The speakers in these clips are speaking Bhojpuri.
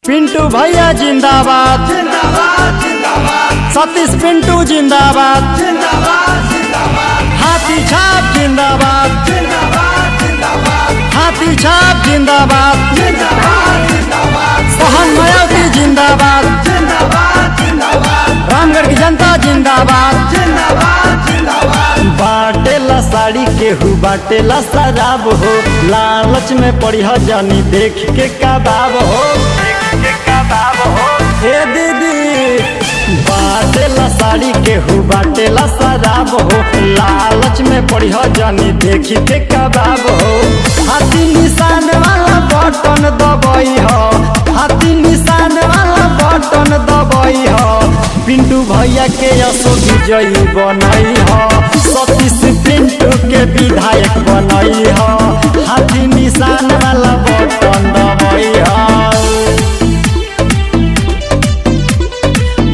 पिंटू भैया जिंदाबाद जिंदाबाद जिंदाबाद सतीश पिंटू जिंदाबाद जिंदाबाद जिंदाबाद हाथी छाप जिंदाबाद जिंदाबाद जिंदाबाद हाथी छाप जिंदाबाद जिंदाबाद जिंदाबाद सोहन मायावती जिंदाबाद जिंदाबाद जिंदाबाद रामगढ़ की जनता जिंदाबाद जिंदाबाद जिंदाबाद बाटेला साड़ी केहू बाटेला शराब हो लालच में पड़ी हो जानी देख के कबाब हो हे दीदी बाटेला साड़ी केहू बाटेला शराब हो लालच में पड़ी हो जानी देख के कबाब हो हाथी निशान वाला बटन दबाई हो हाथी निशान वाला बटन दबाई हो पिंटू भैया के असो विजयी बनई हो सतीश पिंटू के विधायक बनई हो हाथी निशान वाला बटन दबाई हो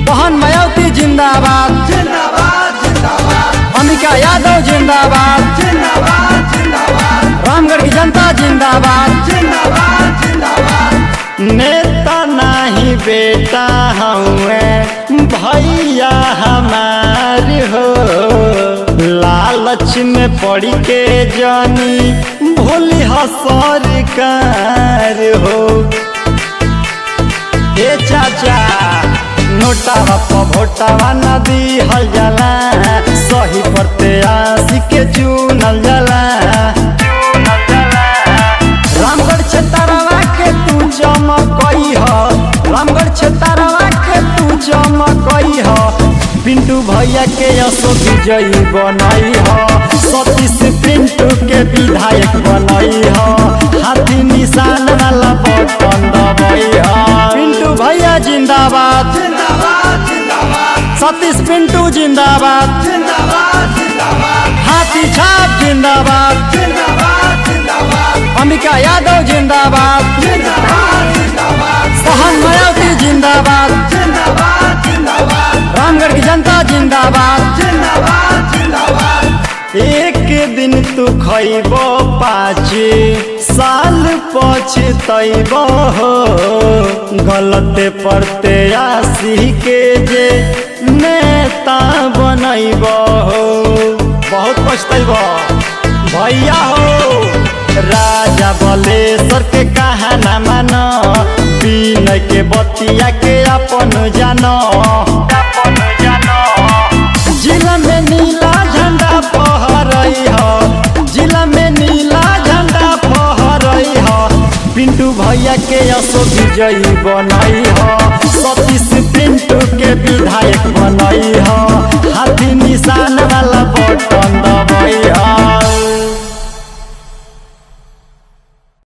मोहन मायावती जिंदाबाद जिंदाबाद जिंदाबाद अमिका यादव जिंदाबाद जिंदाबाद जिंदाबाद रामगढ़ की जनता जिंदाबाद जिंदाबाद जिंदाबाद नेता नहीं बेटा हमें भैया हमारी हो लालच में पड़ी के जानी भोली हो सरकार हो ए चाचा नोटावा भोटावा नदी हल जाला सही प्रत्याशी के चुनल जाला रामगढ़ क्षेत्रवा के तू चमकई हो रामगढ़ क्षेत्रवा के तू चमकई हो पिंटू भैया के असो विजयी बनई हो सतीश पिंटू के विधायक बनई हो हाथी निशान वाला बटन दबाई हो पिंटू भैया जिंदाबाद जिंदाबाद जिंदाबाद सतीश पिंटू जिंदाबाद जिंदाबाद जिंदाबाद हाथी छाप जिंदाबाद जिंदाबाद जिंदाबाद अमिका यादव जिंदाबाद जिंदाबाद जिंदाबाद सोहन मायावती जिंदाबाद जिंदाबाद जिंदाबाद रामगढ़ की जनता जिंदाबाद जिंदाबाद जिंदाबाद एक दिन तू खैबो 5 साल पछतैबो हो गलते पड़ते आसी के जे नेता बनैबो हो बहुत पछतैबो भैया हो राजा बलेश्वर के कहाना मानो विनय के बतिया के अपन जानो जिला में नीला झंडा फहरई हो जिला में नीला झंडा फहरई हो पिंटू भैया के असो विजयी बनई हो सतीश